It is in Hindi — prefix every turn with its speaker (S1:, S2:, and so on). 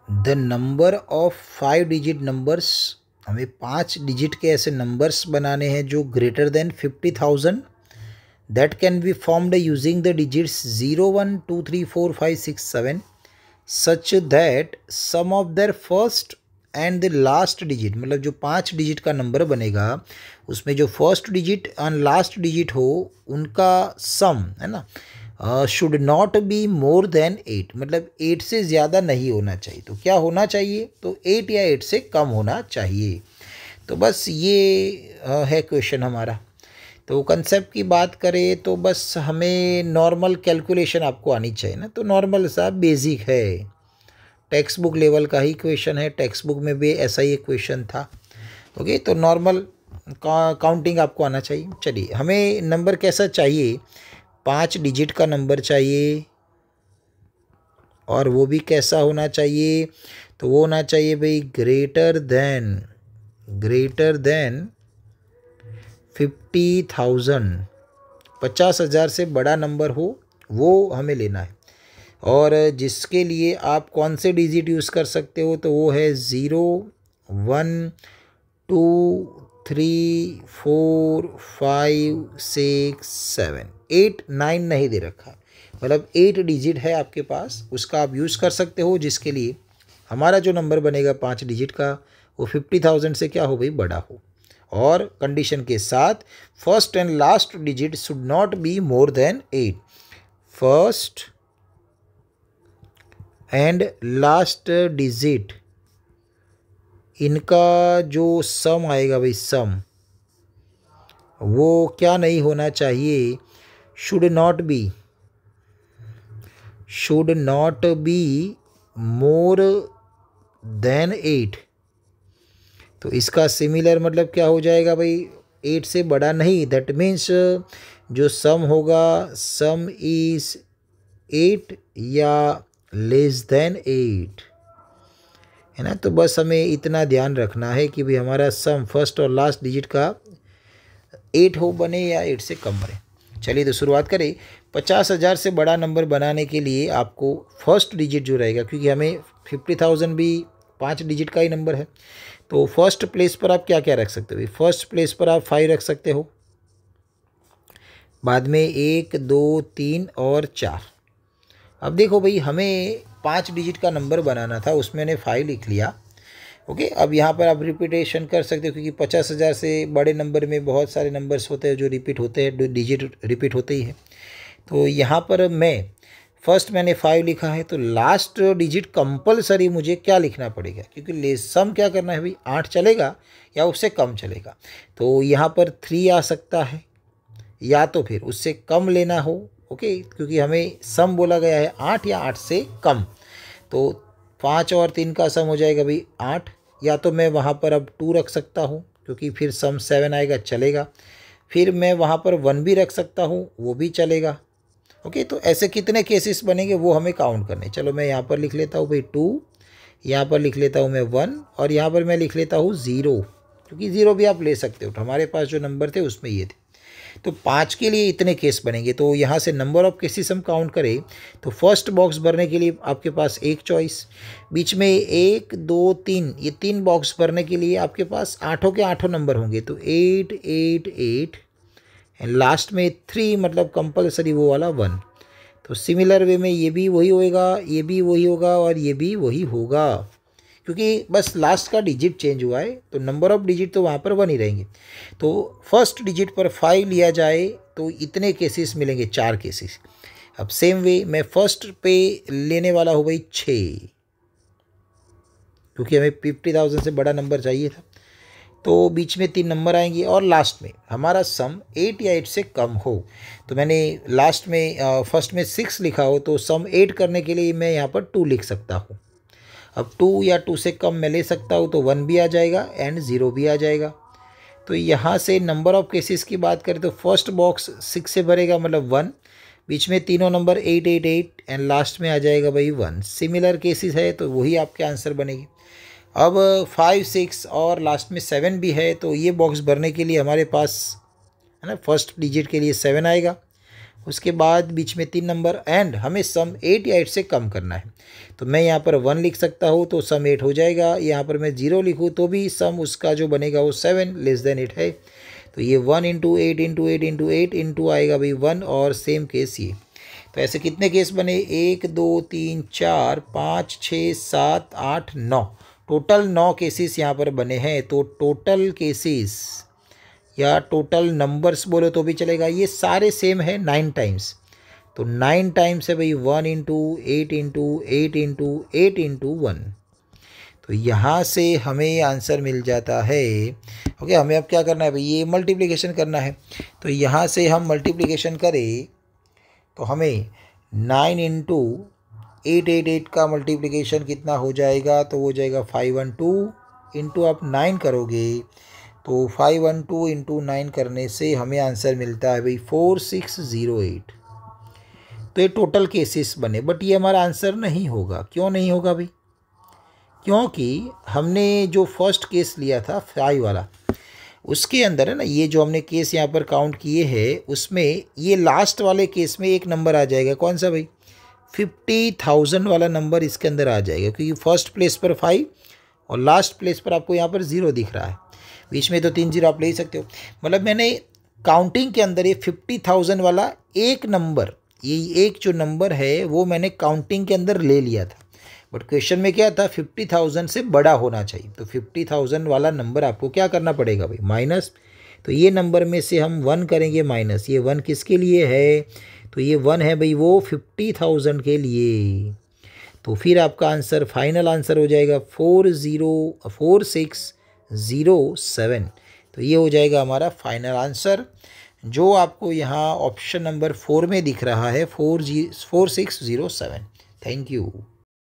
S1: The number of 5 digit numbers, हमें 5 डिजिट के ऐसे नंबर्स बनाने हैं जो greater than 50,000 that can be formed using the digits 0 1 2 3 4 5 6 7 such that sum of their first and the last digit, मतलब जो 5 डिजिट का नंबर बनेगा उसमें जो first digit and last digit हो उनका सम है ना should not be more than 8, मतलब 8 से ज़्यादा नहीं होना चाहिए। तो क्या होना चाहिए? तो 8 या 8 से कम होना चाहिए। तो बस ये है क्वेश्चन हमारा। तो कंसेप्ट की बात करें तो बस हमें नॉर्मल कैलकुलेशन आपको आनी चाहिए ना, तो नॉर्मल सा बेसिक है, टेक्स्ट बुक लेवल का ही क्वेश्चन है, टेक्स्ट बुक में भी ऐसा ही एक क्वेश्चन था। ओके, तो नॉर्मल काउंटिंग आपको आना चाहिए। चलिए, हमें नंबर कैसा चाहिए? 5 डिजिट का नंबर चाहिए, और वो भी कैसा होना चाहिए? तो वो होना चाहिए भाई ग्रेटर देन 50,000, 50,000 से बड़ा नंबर हो वो हमें लेना है। और जिसके लिए आप कौन से डिजिट यूज़ कर सकते हो? तो वो है 0 1 2 3 4 5 6 7 8 9 नहीं दे रखा, मतलब 8 डिजिट है आपके पास, उसका आप यूज़ कर सकते हो, जिसके लिए हमारा जो नंबर बनेगा 5 डिजिट का वो 50,000 से क्या हो भाई? बड़ा हो। और कंडीशन के साथ first and last digit should not be more than 8। First and last digit, इनका जो सम आएगा भाई, सम वो क्या नहीं होना चाहिए? Should not be more than 8। तो इसका सिमिलर मतलब क्या हो जाएगा भाई? 8 से बड़ा नहीं, दैट मीन्स जो सम होगा, सम इज 8 या लेस देन 8, है ना। तो बस हमें इतना ध्यान रखना है कि भाई हमारा सम फर्स्ट और लास्ट डिजिट का 8 हो बने या 8 से कम बने। चलिए, तो शुरुआत करें। 50,000 से बड़ा नंबर बनाने के लिए आपको फर्स्ट डिजिट जो रहेगा, क्योंकि हमें 50,000 भी 5 डिजिट का ही नंबर है, तो फर्स्ट प्लेस पर आप क्या क्या रख सकते हो? फर्स्ट प्लेस पर आप 5 रख सकते हो, बाद में 1 2 3 और 4। अब देखो भाई, हमें 5 डिजिट का नंबर बनाना था, उसमें मैंने 5 लिख लिया। ओके, अब यहाँ पर आप रिपीटेशन कर सकते हो, क्योंकि 50,000 से बड़े नंबर में बहुत सारे नंबर्स होते हैं जो रिपीट होते हैं, डिजिट रिपीट होते ही है। तो यहाँ पर फर्स्ट मैंने 5 लिखा है, तो लास्ट डिजिट कंपलसरी मुझे क्या लिखना पड़ेगा? क्योंकि सम क्या करना है भाई? 8 चलेगा या उससे कम चलेगा? तो यहाँ पर 3 आ सकता है, या तो फिर उससे कम लेना हो। ओके, क्योंकि हमें सम बोला गया है 8 या 8 से कम, तो 5 और 3 का सम हो जाएगा भाई 8। या तो मैं वहाँ पर अब 2 रख सकता हूँ, क्योंकि फिर सम 7 आएगा, चलेगा। फिर मैं वहाँ पर 1 भी रख सकता हूँ, वो भी चलेगा। ओके, तो ऐसे कितने केसेस बनेंगे वो हमें काउंट करने। चलो, मैं यहाँ पर लिख लेता हूँ भाई 2, यहाँ पर लिख लेता हूँ मैं 1, और यहाँ पर मैं लिख लेता हूँ 0, क्योंकि 0 भी आप ले सकते हो। तो हमारे पास जो नंबर थे उसमें ये थे। तो 5 के लिए इतने केस बनेंगे। तो यहाँ से नंबर ऑफ केसेस हम काउंट करें तो फर्स्ट बॉक्स भरने के लिए आपके पास एक चॉइस, बीच में 1 2 3, ये 3 बॉक्स भरने के लिए आपके पास 8 के 8 नंबर होंगे, तो 8 8 8, एंड लास्ट में 3, मतलब कंपलसरी वो वाला 1। तो सिमिलर वे में ये भी वही होएगा, ये भी वही होगा, और ये भी वही होगा, क्योंकि बस लास्ट का डिजिट चेंज हुआ है, तो नंबर ऑफ डिजिट तो वहाँ पर 1 ही रहेंगे। तो फर्स्ट डिजिट पर 5 लिया जाए तो इतने केसेस मिलेंगे, 4 केसेस। अब सेम वे मैं फर्स्ट पे लेने वाला हूँ भाई 6, क्योंकि हमें 50,000 से बड़ा नंबर चाहिए था। तो बीच में 3 नंबर आएंगे, और लास्ट में हमारा सम 8 या 8 से कम हो। तो मैंने लास्ट में फर्स्ट में 6 लिखा हो, तो सम 8 करने के लिए मैं यहाँ पर 2 लिख सकता हूँ। अब 2 या 2 से कम मैं ले सकता हूँ, तो 1 भी आ जाएगा एंड 0 भी आ जाएगा। तो यहाँ से नंबर ऑफ केसेस की बात करें तो फर्स्ट बॉक्स 6 से भरेगा, मतलब 1, बीच में तीनों नंबर 8 8 8, एंड लास्ट में आ जाएगा भाई 1। सिमिलर केसेस है तो वही आपके आंसर बनेगी। अब 5 6 और लास्ट में 7 भी है, तो ये बॉक्स भरने के लिए हमारे पास है ना, फर्स्ट डिजिट के लिए 7 आएगा, उसके बाद बीच में 3 नंबर एंड हमें सम 8 या 8 से कम करना है। तो मैं यहाँ पर 1 लिख सकता हूँ तो सम 8 हो जाएगा। यहाँ पर मैं 0 लिखूँ तो भी सम उसका जो बनेगा वो 7 लेस देन 8 है। तो ये 1 इंटू 8 इंटू 8 इंटू 8 इंटू आएगा भाई 1 और सेम केस ये। तो ऐसे कितने केस बने 1 2 3 4 5 6 7 8 9 टोटल 9 केसेस यहाँ पर बने हैं। तो टोटल केसेस या टोटल नंबर्स बोलो तो भी चलेगा, ये सारे सेम है 9 टाइम्स। तो 9 टाइम्स है भाई 1 इंटू 8 इंटू 8 इंटू 8 इंटू 1। तो यहाँ से हमें आंसर मिल जाता है। ओके, हमें अब क्या करना है भाई, ये मल्टीप्लिकेशन करना है। तो यहाँ से हम मल्टीप्लिकेशन करें तो हमें 9 इंटू 888 का मल्टीप्लिकेशन कितना हो जाएगा, तो हो जाएगा 512 इंटू आप 9 करोगे तो 512 इंटू 9 करने से हमें आंसर मिलता है भाई 4608। तो ये टोटल केसेस बने, बट ये हमारा आंसर नहीं होगा। क्यों नहीं होगा भाई, क्योंकि हमने जो फर्स्ट केस लिया था 5 वाला, उसके अंदर है ना, ये जो हमने केस यहाँ पर काउंट किए हैं उसमें ये लास्ट वाले केस में एक नंबर आ जाएगा। कौन सा भाई, 50,000 वाला नंबर इसके अंदर आ जाएगा, क्योंकि फर्स्ट प्लेस पर 5 और लास्ट प्लेस पर आपको यहाँ पर 0 दिख रहा है। बीच में तो 3 0 आप ले ही सकते हो। मतलब मैंने काउंटिंग के अंदर ये 50,000 वाला एक नंबर, ये एक जो नंबर है वो मैंने काउंटिंग के अंदर ले लिया था। बट क्वेश्चन में क्या था, 50,000 से बड़ा होना चाहिए। तो 50,000 वाला नंबर आपको क्या करना पड़ेगा भाई, माइनस। तो ये नंबर में से हम 1 करेंगे माइनस। ये 1 किसके लिए है, तो ये 1 है भाई वो 50,000 के लिए। तो फिर आपका आंसर, फाइनल आंसर हो जाएगा 4607। तो ये हो जाएगा हमारा फाइनल आंसर, जो आपको यहाँ ऑप्शन नंबर 4 में दिख रहा है, 4607। Thank you.